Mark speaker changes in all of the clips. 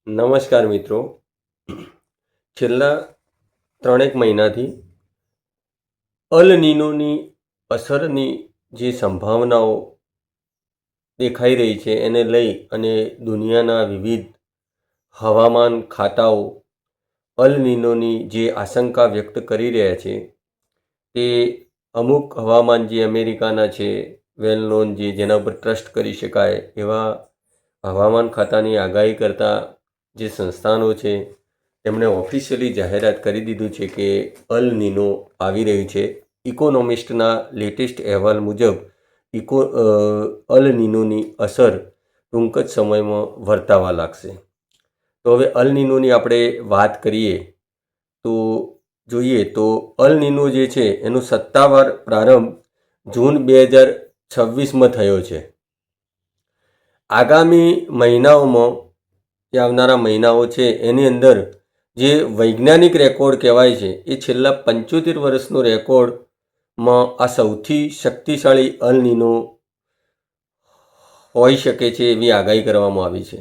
Speaker 1: નમસ્કાર મિત્રો. છેલ્લા 3 મહિનાથી અલ નીનોની અસરની જે સંભાવનાઓ દેખાઈ રહી છે એને લઈ અને દુનિયાના વિવિધ હવામાન ખાતાઓ અલ નીનોની જે આશંકા વ્યક્ત કરી રહ્યા છે તે અમુક હવામાન જે અમેરિકાના છે, વેલ નોન, જેના પર ટ્રસ્ટ કરી શકાય એવા હવામાન ખાતાની આગાહી કરતા જે સંસ્થાનો છે તેમણે ઓફિશિયલી જાહેરાત કરી દીધું છે કે અલ નીનો આવી રહ્યું છે. ઇકોનોમિસ્ટના લેટેસ્ટ અહેવાલ મુજબ અલ નીનોની અસર ટૂંક જ સમયમાં વર્તાવા લાગશે. તો હવે અલ નીનોની આપણે વાત કરીએ તો જોઈએ તો અલ નીનો જે છે એનો સત્તાવાર પ્રારંભ જૂન 2026માં થયો છે. આગામી મહિનાઓમાં જે આવનારા મહિનાઓ છે એની અંદર જે વૈજ્ઞાનિક રેકોર્ડ કહેવાય છે એ છેલ્લા 75 વર્ષનો રેકોર્ડમાં આ સૌથી શક્તિશાળી અલ નીનો હોઈ શકે છે એવી આગાહી કરવામાં આવી છે.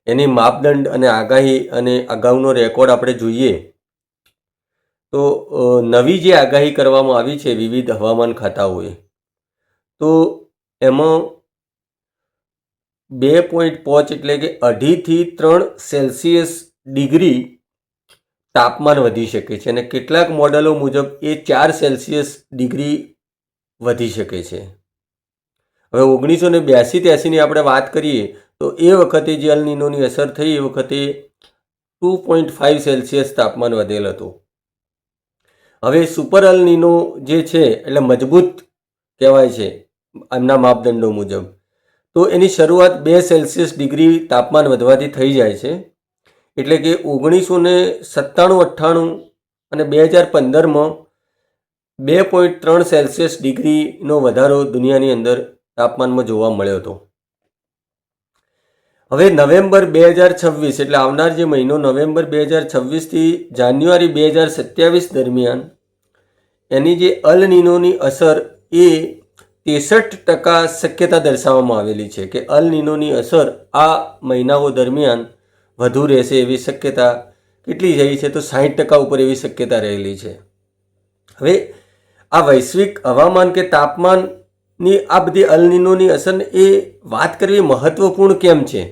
Speaker 1: એની માપદંડ અને આગાહી અને અગાઉનો રેકોર્ડ આપણે જોઈએ તો નવી જે આગાહી કરવામાં આવી છે વિવિધ હવામાન ખાતાઓએ, તો એમાં 2.5 એટલે કે 2.5થી 3 સેલ્સિયસ ડિગ્રી તાપમાન વધી શકે છે અને કેટલાક મોડેલો મુજબ એ 4 સેલ્સિયસ ડિગ્રી વધી શકે છે. હવે 1982-83ની આપણે વાત કરીએ તો એ વખતે જે અલ નીનોની અસર થઈ એ વખતે 2.5 સેલ્સિયસ તાપમાન વધેલ હતું. હવે સુપર અલ નીનો જે છે એટલે મજબૂત કહેવાય છે એમના માપદંડો મુજબ, તો એની શરૂઆત 2 સેલ્સિયસ ડિગ્રી તાપમાન વધવાથી થઈ જાય છે. એટલે કે 1997-98 અને 2015માં 2.3 સેલ્સિયસ ડિગ્રીનો વધારો દુનિયાની અંદર તાપમાનમાં જોવા મળ્યો હતો. હવે નવેમ્બર 2026 એટલે આવનાર જે મહિનો નવેમ્બર 2026થી જાન્યુઆરી 2027 દરમિયાન એની જે અલ નીનોની અસર એ 63% શક્યતા દર્શાવવામાં આવેલી છે કે અલ નીનોની અસર આ મહિનાઓ દરમિયાન વધુ રહેશે એવી શક્યતા કેટલી રહી છે તો 60% ઉપર એવી શક્યતા રહેલી છે. હવે આ વૈશ્વિક હવામાન કે તાપમાનની આ બધી અલ નીનોની અસર એ વાત કરવી મહત્વપૂર્ણ કેમ છે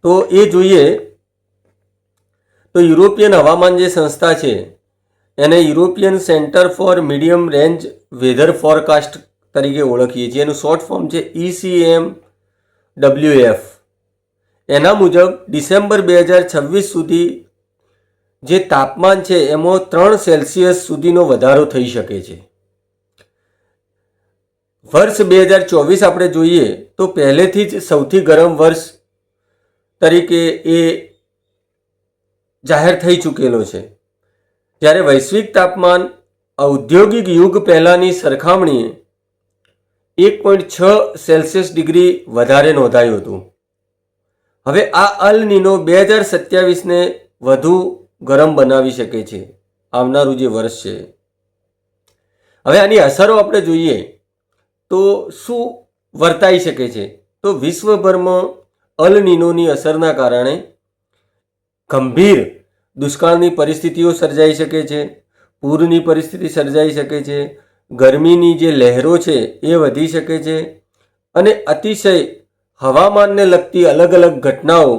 Speaker 1: તો એ જોઈએ તો યુરોપિયન હવામાન જે સંસ્થા છે એને European centre for medium range weather forecast તરીકે ઓળખીએ છીએ. એનું શોર્ટ ફોર્મ છે ECMWF. એના મુજબ ડિસેમ્બર 2026 સુધી જે તાપમાન છે એમાં 3 સેલ્સિયસ સુધીનો વધારો થઈ શકે છે. વર્ષ 2024 આપણે જોઈએ તો પહેલેથી જ સૌથી ગરમ વર્ષ તરીકે એ જાહેર થઈ ચૂકેલો છે, જ્યારે વૈશ્વિક તાપમાન ઔદ્યોગિક યુગ પહેલાંની સરખામણીએ 1.6 સેલ્સિયસ ડિગ્રી વધારે નોંધાયું હતું. હવે આ અલ નીનો 2027ને વધુ ગરમ બનાવી શકે છે આવનારું જે વર્ષ છે. હવે આની અસરો આપણે જોઈએ તો શું વર્તાઈ શકે છે તો વિશ્વભરમાં અલ નીનોની અસરના કારણે ગંભીર દુષ્કાળની પરિસ્થિતિઓ સર્જાઈ શકે છે, પૂરની પરિસ્થિતિ સર્જાઈ શકે છે, ગરમીની જે લહેરો છે એ વધી શકે છે અને અતિશય હવામાનને લગતી અલગ અલગ ઘટનાઓ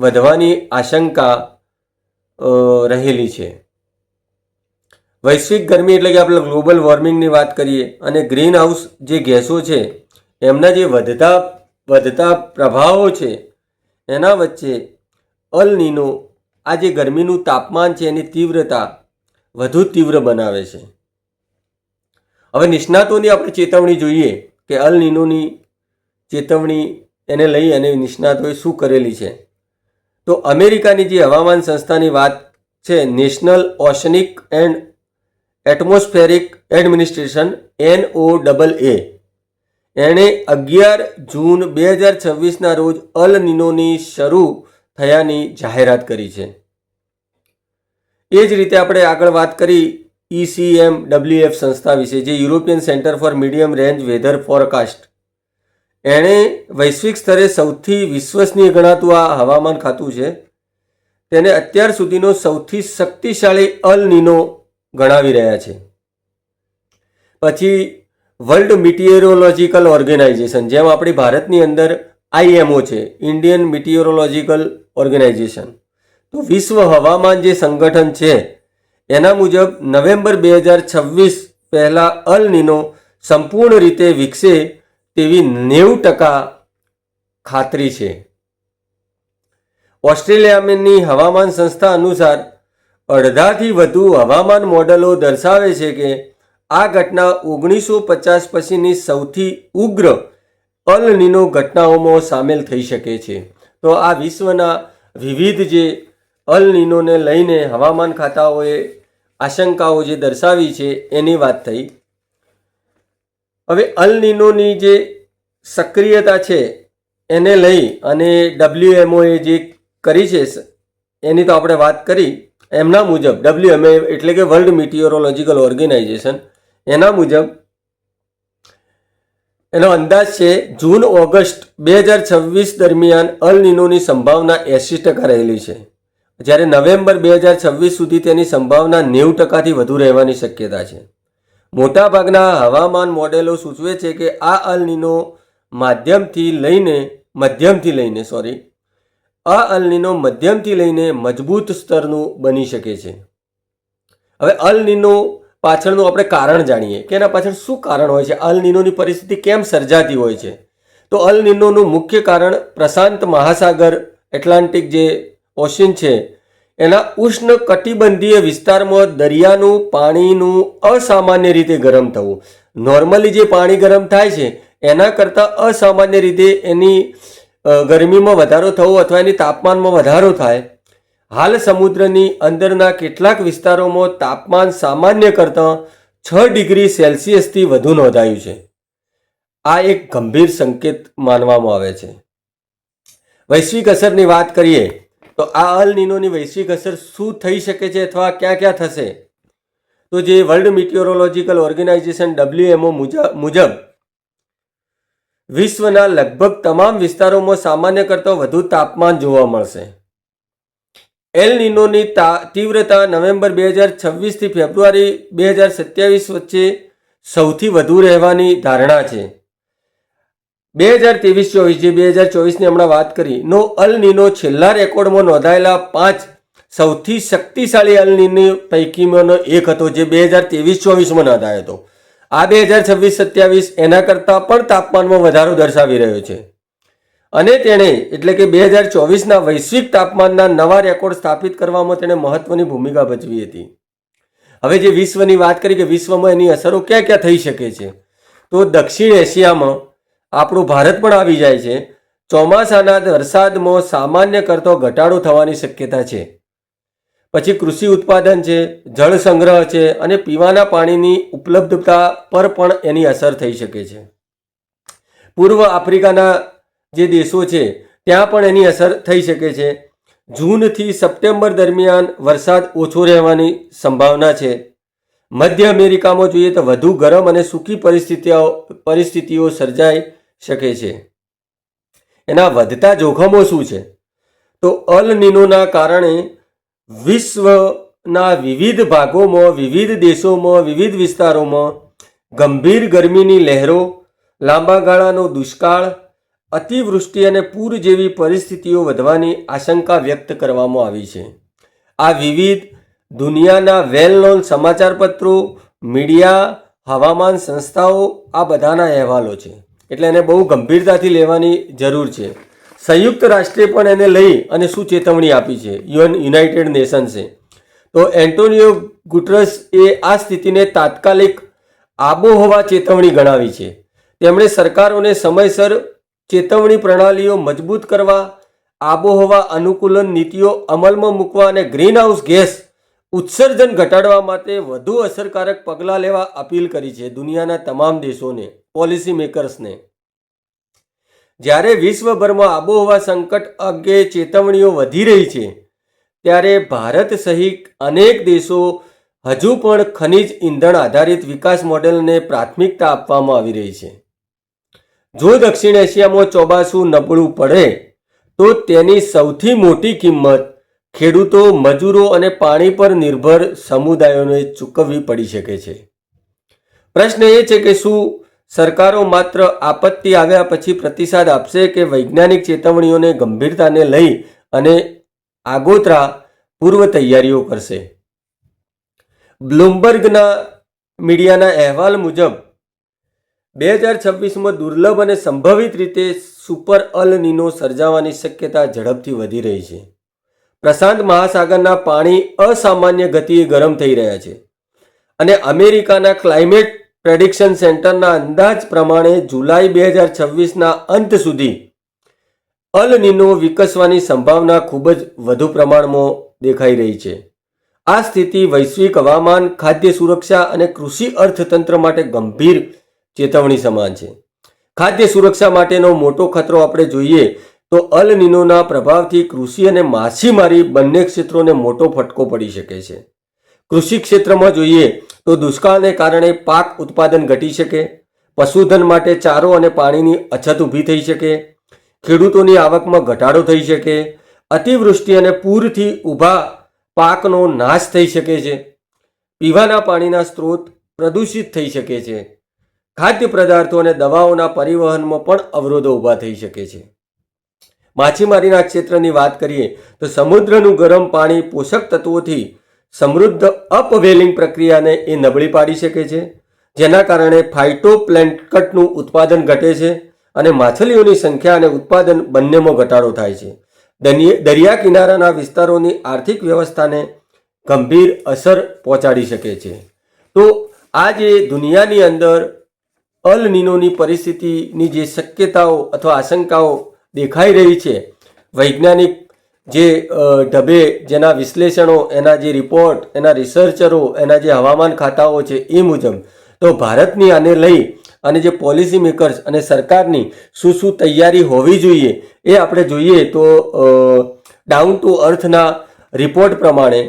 Speaker 1: વધવાની આશંકા રહેલી છે. વૈશ્વિક ગરમી એટલે કે આપણે ગ્લોબલ વોર્મિંગની વાત કરીએ અને ગ્રીન હાઉસ જે ગેસો છે એમના જે વધતા પ્રભાવો છે એના વચ્ચે અલ નીનો આ જે ગરમીનું તાપમાન છે એની તીવ્રતા વધુ તીવ્ર બનાવે છે. હવે નિષ્ણાતોની આપણે ચેતવણી જોઈએ કે અલ નીનોની ચેતવણી એને લઈ અને નિષ્ણાતોએ શું કરેલી છે તો અમેરિકાની જે હવામાન સંસ્થાની વાત છે, National Oceanic and Atmospheric Administration NOAA, એણે 11 જૂન 2026ના રોજ અલ નીનોની શરૂ થયાની જાહેરાત કરી છે. એ જ રીતે આપણે આગળ વાત કરી ECMWF સંસ્થા વિશે, જે European centre for medium range weather forecast, એણે વૈશ્વિક સ્તરે સૌથી વિશ્વસનીય ગણાતું આ હવામાન ખાતું છે. તેને અત્યાર સુધીનો સૌથી શક્તિશાળી અલ નીનો ગણાવી રહ્યા છે. પછી વર્લ્ડ મિટિયોરોલોજીકલ ઓર્ગેનાઇઝેશન, જેમ આપણી ભારતની અંદર IMO છે, ઇન્ડિયન મિટિયોરોલોજીકલ ઓર્ગેનાઇઝેશન, તો વિશ્વ હવામાન જે સંગઠન છે એના મુજબ નવેમ્બર 2026 પહેલાં અલ નીનો સંપૂર્ણ રીતે વિકસે તેવી 90% ખાતરી છે. ઓસ્ટ્રેલિયાની હવામાન સંસ્થા અનુસાર અડધાથી વધુ હવામાન મોડલો દર્શાવે છે કે આ ઘટના 1950 પછીની સૌથી ઉગ્ર અલ નીનો ઘટનાઓમાં સામેલ થઈ શકે છે. તો આ વિશ્વના વિવિધ જે અલ નીનોને લઈને હવામાન ખાતાઓએ આશંકાઓ જે દર્શાવી છે એની વાત થઈ. હવે અલ નીનોની જે સક્રિયતા છે એને લઈ અને WMOએ જે કરી છે એની તો આપણે વાત કરી. એમના મુજબ WMO એટલે કે વર્લ્ડ મિટિયોરોલોજીકલ ઓર્ગેનાઇઝેશન, એના મુજબ એનો અંદાજ છે જૂન ઓગસ્ટ 2026 દરમિયાન અલ નીનોની સંભાવના 80% રહેલી છે, જ્યારે નવેમ્બર 2026 સુધી તેની સંભાવના 90%થી વધુ રહેવાની શક્યતા છે. મોટાભાગના હવામાન મોડેલો સૂચવે છે કે આ અલ નીનો મધ્યમથી લઈને મજબૂત સ્તરનું બની શકે છે. હવે અલ નીનો પાછળનું આપણે કારણ જાણીએ કે એના પાછળ શું કારણ હોય છે, અલ નીનોની પરિસ્થિતિ કેમ સર્જાતી હોય છે. તો અલ નીનોનું મુખ્ય કારણ પ્રશાંત મહાસાગર, એટલાન્ટિક જે ઓશિયન છે એના ઉષ્ણ કટિબંધીય વિસ્તારમાં દરિયાનું પાણીનું અસામાન્ય રીતે ગરમ થવું. નોર્મલી જે પાણી ગરમ થાય છે એના કરતાં અસામાન્ય રીતે એની ગરમીમાં વધારો થવો અથવા એની તાપમાનમાં વધારો થાય. હાલ સમુદ્રની અંદરના કેટલાક વિસ્તારોમાં તાપમાન સામાન્ય કરતાં 6 ડિગ્રી સેલ્સિયસથી વધુ નોંધાયું છે. આ એક ગંભીર સંકેત માનવામાં આવે છે. વૈશ્વિક અસરની વાત કરીએ તો આ અલ નીનોની વૈશ્વિક અસર શું થઈ શકે છે અથવા ક્યાં ક્યાં થશે. તો જે વર્લ્ડ મિટિયોરોલોજીકલ ઓર્ગેનાઇઝેશન WMO મુજબ વિશ્વના લગભગ તમામ વિસ્તારોમાં સામાન્ય કરતાં વધુ તાપમાન જોવા મળશે. એલ નીનોની તીવ્રતા નવેમ્બર 2026 થી ફેબ્રુઆરી 2027 વચ્ચે સૌથી વધુ રહેવાની ધારણા છે. 2023-24 જે 2024ની હમણાં વાત કરી નો અલ નીનો છેલ્લા રેકોર્ડમાં નોંધાયેલા 5 સૌથી શક્તિશાળી અલ નીનો પૈકીમાંનો એક હતો, જે 2023-24માં નોંધાયો હતો. આ 2026-27 એના કરતાં પણ તાપમાનમાં વધારો દર્શાવી રહ્યો છે અને તેણે એટલે કે 2024ના વૈશ્વિક તાપમાનના નવા રેકોર્ડ સ્થાપિત કરવામાં તેણે મહત્વની ભૂમિકા ભજવી હતી. હવે જે વિશ્વની વાત કરી કે વિશ્વમાં એની અસરો ક્યાં ક્યાં થઈ શકે છે, તો દક્ષિણ એશિયામાં આપણું ભારત પણ આવી જાય છે. ચોમાસાના વરસાદમાં સામાન્ય કરતો ઘટાડો થવાની શક્યતા છે. પછી કૃષિ ઉત્પાદન છે, જળ સંગ્રહ છે અને પીવાના પાણીની ઉપલબ્ધતા પર પણ એની અસર થઈ શકે છે. પૂર્વ આફ્રિકાના જે દેશો છે ત્યાં પણ એની અસર થઈ શકે છે. જૂનથી સપ્ટેમ્બર દરમિયાન વરસાદ ઓછો રહેવાની સંભાવના છે. મધ્ય અમેરિકામાં જોઈએ તો વધુ ગરમ અને સૂકી પરિસ્થિતિઓ સર્જાઈ શકે છે. એના વધતા જોખમો શું છે, તો અલ નીનોના કારણે વિશ્વના વિવિધ ભાગોમાં, વિવિધ દેશોમાં, વિવિધ વિસ્તારોમાં ગંભીર ગરમીની લહેરો, લાંબા ગાળાનો દુષ્કાળ, અતિવૃષ્ટિ અને પૂર જેવી પરિસ્થિતિઓ વધવાની આશંકા વ્યક્ત કરવામાં આવી છે. આ વિવિધ દુનિયાના વેલ નોન સમાચારપત્રો, મીડિયા, હવામાન સંસ્થાઓ આ બધાના અહેવાલો છે, એટલે એને બહુ ગંભીરતાથી લેવાની જરૂર છે. સંયુક્ત રાષ્ટ્રે પણ એને લઈ અને શું ચેતવણી આપી છે, યુનાઇટેડ નેશન્સે. તો એન્ટોનિયો ગુટરસ એ આ સ્થિતિને તાત્કાલિક આબોહવા ચેતવણી ગણાવી છે. તેમણે સરકારોને સમયસર ચેતવણી પ્રણાલીઓ મજબૂત કરવા, આબોહવા અનુકૂલન નીતિઓ અમલમાં મૂકવા અને ગ્રીનહાઉસ ગેસ ઉત્સર્જન ઘટાડવા માટે વધુ અસરકારક પગલાં લેવા અપીલ કરી છે દુનિયાના તમામ દેશોને, પોલિસી મેકર્સને. જ્યારે વિશ્વભરમાં આબોહવા સંકટ અંગે ચેતવણીઓ વધી રહી છે ત્યારે ભારત સહિત અનેક દેશો હજુ પણ ખનિજ ઇંધણ આધારિત વિકાસ મોડેલને પ્રાથમિકતા આપવામાં આવી રહી છે. જો દક્ષિણ એશિયામાં ચોમાસું નબળું પડે તો તેની સૌથી મોટી કિંમત ખેડૂતો, મજૂરો અને પાણી પર નિર્ભર સમુદાયોને ચૂકવવી પડી શકે છે. પ્રશ્ન એ છે કે શું સરકારો માત્ર આપત્તિ આવ્યા પછી પ્રતિસાદ આપશે કે વૈજ્ઞાનિક ચેતવણીઓને ગંભીરતાને લઈ અને આગોતરા પૂર્વ તૈયારીઓ કરશે? બ્લુમબર્ગના મીડિયાના અહેવાલ મુજબ 2026માં દુર્લભ અને સંભવિત રીતે સુપર અલ નીનો સર્જાવાની શક્યતા ઝડપથી વધી રહી છે. પ્રશાંત મહાસાગરના પાણી અસામાન્ય ગતિએ ગરમ થઈ રહ્યા છે અને અમેરિકાના ક્લાઇમેટ પ્રેડિક્શન સેન્ટરના અંદાજ પ્રમાણે જુલાઈ 2026ના અંત સુધી અલ નીનો વિકસવાની સંભાવના ખૂબ જ વધુ પ્રમાણમાં દેખાઈ રહી છે. આ સ્થિતિ વૈશ્વિક હવામાન, ખાદ્ય સુરક્ષા અને કૃષિ અર્થતંત્ર માટે ગંભીર ચેતવણી સમાન છે. ખાદ્ય સુરક્ષા માટેનો મોટો ખતરો આપણે જોઈએ તો અલ નીનોના પ્રભાવથી કૃષિ અને માછીમારી બંને ક્ષેત્રોને મોટો ફટકો પડી શકે છે. કૃષિ ક્ષેત્રમાં જોઈએ તો દુષ્કાળને કારણે પાક ઉત્પાદન ઘટી શકે, પશુધન માટે ચારો અને પાણીની અછત ઊભી થઈ શકે, ખેડૂતોની આવકમાં ઘટાડો થઈ શકે, અતિવૃષ્ટિ અને પૂરથી ઊભા પાકનો નાશ થઈ શકે છે, પીવાના પાણીના સ્ત્રોત પ્રદૂષિત થઈ શકે છે, ખાદ્ય પદાર્થો અને દવાઓના પરિવહનમાં પણ અવરોધો ઊભા થઈ શકે છે. માછીમારીના ક્ષેત્રની વાત કરીએ તો સમુદ્રનું ગરમ પાણી પોષક તત્વોથી સમૃદ્ધ અપવેલિંગ પ્રક્રિયાને એ નબળી પાડી શકે છે, જેના કારણે ફાઇટોપ્લેન્ટનું ઉત્પાદન ઘટે છે અને માછલીઓની સંખ્યા અને ઉત્પાદન બંનેમાં ઘટાડો થાય છે. દરિયા કિનારાના વિસ્તારોની આર્થિક વ્યવસ્થાને ગંભીર અસર પહોંચાડી શકે છે. તો આ જે દુનિયાની અંદર અલ નીનોની પરિસ્થિતિની જે શક્યતાઓ અથવા આશંકાઓ દેખાઈ રહી છે, વૈજ્ઞાનિક જે ઢબે જેના વિશ્લેષણો, એના જે રિપોર્ટ, એના રિસર્ચરો, એના જે હવામાન ખાતાઓ છે એ મુજબ, તો ભારતની આને લઈ અને જે પોલિસી મેકર્સ અને સરકારની શું તૈયારી હોવી જોઈએ એ આપણે જોઈએ તો ડાઉન ટુ અર્થના રિપોર્ટ પ્રમાણે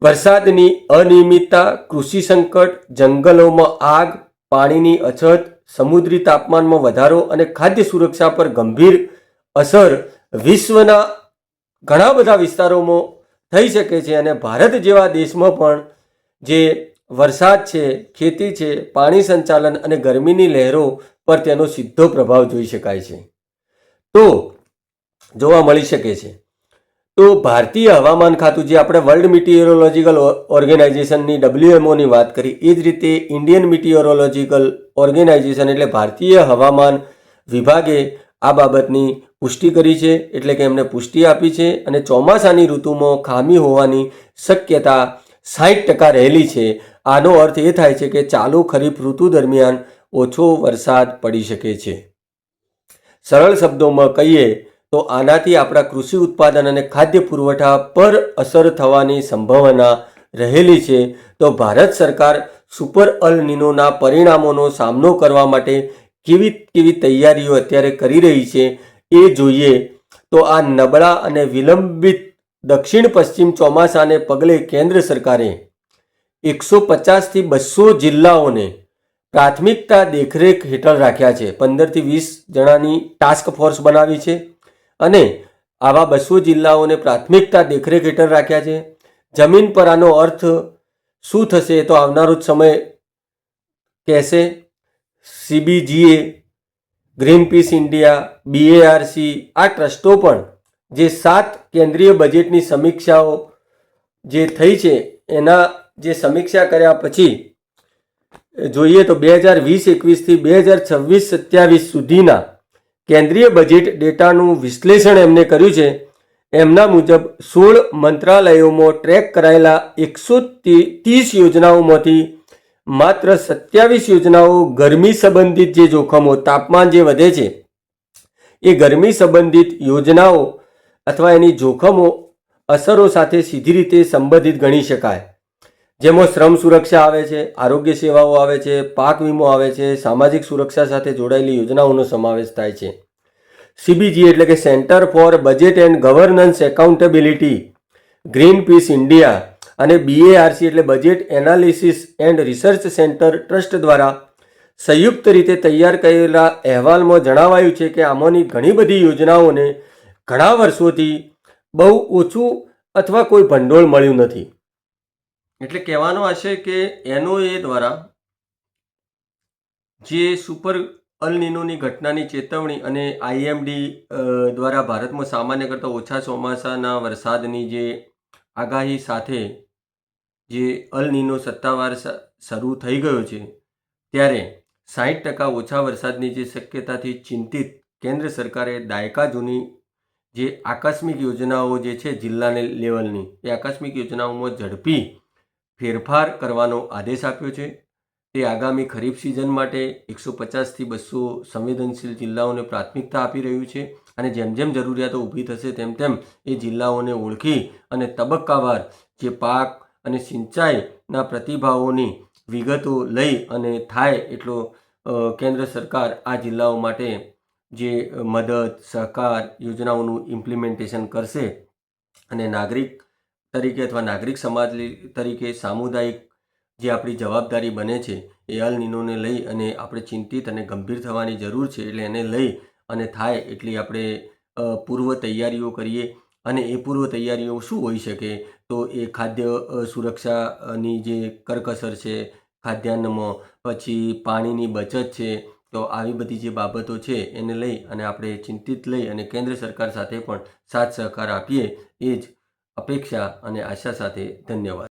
Speaker 1: વરસાદની અનિયમિતતા, કૃષિ સંકટ, જંગલોમાં આગ, પાણીની અછત, સમુદ્રી તાપમાનમાં વધારો અને ખાદ્ય સુરક્ષા પર ગંભીર અસર વિશ્વના ઘણા બધા વિસ્તારોમાં થઈ શકે છે અને ભારત જેવા દેશમાં પણ જે વરસાદ છે, ખેતી છે, પાણી સંચાલન અને ગરમીની લહેરો પર તેનો સીધો પ્રભાવ જોઈ શકાય છે, તો જોવા મળી શકે છે. તો ભારતીય હવામાન ખાતું, જે આપણે વર્લ્ડ મિટિયોરોલોજીકલ ઓર્ગેનાઇઝેશનની WMOની વાત કરી, એ જ રીતે ઇન્ડિયન મિટિયોરોલોજીકલ ઓર્ગેનાઇઝેશન એટલે ભારતીય હવામાન વિભાગે આ બાબતની પુષ્ટિ કરી છે, એટલે કે એમને પુષ્ટિ આપી છે અને ચોમાસાની ઋતુમાં ખામી હોવાની શક્યતા 60% રહેલી છે. આનો અર્થ એ થાય છે કે ચાલુ ખરીફ ઋતુ દરમિયાન ઓછો વરસાદ પડી શકે છે. સરળ શબ્દોમાં કહીએ તો આનાથી આપણા કૃષિ ઉત્પાદન અને ખાદ્ય પુરવઠા પર અસર થવાની સંભાવના રહેલી છે. તો ભારત સરકાર સુપર અલ નીનોના પરિણામોનો સામનો કરવા માટે કેવી તૈયારીઓ અત્યારે કરી રહી છે એ જોઈએ તો આ નબળા અને વિલંબિત દક્ષિણ પશ્ચિમ ચોમાસાને પગલે કેન્દ્ર સરકારે 150થી 200 જિલ્લાઓને પ્રાથમિકતા દેખરેખ હેઠળ રાખ્યા છે. 15થી 20 જણાની ટાસ્ક ફોર્સ બનાવી છે અને આવા 200 જિલ્લાઓને પ્રાથમિકતા દેખરેખ હેઠળ રાખ્યા છે. જમીન પર આનો અર્થ શું થશે તો આવનારો સમય કહેશે. CBGA, ગ્રીનપીસ ઇન્ડિયા, BARC આ ટ્રસ્ટો પણ જે 7 કેન્દ્રીય બજેટની સમીક્ષાઓ જે થઈ છે એના જે સમીક્ષા કર્યા પછી જોઈએ તો 2020-21થી 2026-27 સુધીના કેન્દ્રીય બજેટ ડેટાનું વિશ્લેષણ એમને કર્યું છે. એમના મુજબ 16 મંત્રાલયોમાં ટ્રેક કરાયેલા 130 યોજનાઓમાંથી માત્ર 27 યોજનાઓ ગરમી સંબંધિત જે જોખમો, તાપમાન જે વધે છે એ ગરમી સંબંધિત યોજનાઓ અથવા એની જોખમો અસરો સાથે સીધી રીતે સંબંધિત ગણી શકાય. જેમાં શ્રમ સુરક્ષા આવે છે, આરોગ્ય સેવાઓ આવે છે, પાક વીમો આવે છે, સામાજિક સુરક્ષા સાથે જોડાયેલી યોજનાઓનો સમાવેશ થાય છે. CBGA એટલે કે Centre for Budget and Governance Accountability, Greenpeace India અને BARC એટલે Budget Analysis and Research Centre Trust દ્વારા સંયુક્ત રીતે તૈયાર કરેલા અહેવાલમાં જણાવાયું છે કે આમાંની ઘણી બધી યોજનાઓને ઘણા વર્ષોથી બહુ ઓછું અથવા કોઈ ભંડોળ મળ્યું નથી. એટલે કહેવાનો આશય કે એનઓએ દ્વારા જે સુપર અલ નીનોની ઘટનાની ચેતવણી અને આઈએમડી દ્વારા ભારતમાં સામાન્ય કરતાં ઓછા ચોમાસાના વરસાદની જે આગાહી સાથે જે અલ નીનો સત્તાવાર શરૂ થઈ ગયો છે, ત્યારે 60% ઓછા વરસાદની જે શક્યતાથી ચિંતિત કેન્દ્ર સરકારે દાયકા જૂની જે આકસ્મિક યોજનાઓ જે છે જિલ્લાને લેવલની, એ આકસ્મિક યોજનાઓમાં ઝડપી ફેરફાર કરવાનો આદેશ આપ્યો છે. તે આગામી ખરીફ સિઝન માટે 150થી 200 સંવેદનશીલ જિલ્લાઓને પ્રાથમિકતા આપી રહ્યું છે અને જેમ જેમ જરૂરિયાતો ઊભી થશે તેમ તેમ એ જિલ્લાઓને ઓળખી અને તબક્કાવાર જે પાક અને સિંચાઈના પ્રતિભાવોની વિગતો લઈ અને થાય એટલો કેન્દ્ર સરકાર આ જિલ્લાઓ માટે જે મદદ સહકાર યોજનાઓનું ઇમ્પ્લિમેન્ટેશન કરશે અને નાગરિક તરીકે અથવા નાગરિક સમાજ તરીકે સામુદાયિક જે આપણી જવાબદારી બને છે એ અલ નીનોને લઈ અને આપણે ચિંતિત અને ગંભીર થવાની જરૂર છે. એટલે એને લઈ અને થાય એટલી આપણે પૂર્વ તૈયારીઓ કરીએ. અને એ પૂર્વ તૈયારીઓ શું હોઈ શકે? તો એ ખાદ્ય સુરક્ષાની જે કરકસર છે ખાદ્યાન્નમાં, પછી પાણીની બચત છે, તો આવી બધી જે બાબતો છે એને લઈ અને આપણે ચિંતિત લઈ અને કેન્દ્ર સરકાર સાથે પણ સાથ સહકાર આપીએ, એ જ અપેક્ષા અને આશા સાથે ધન્યવાદ.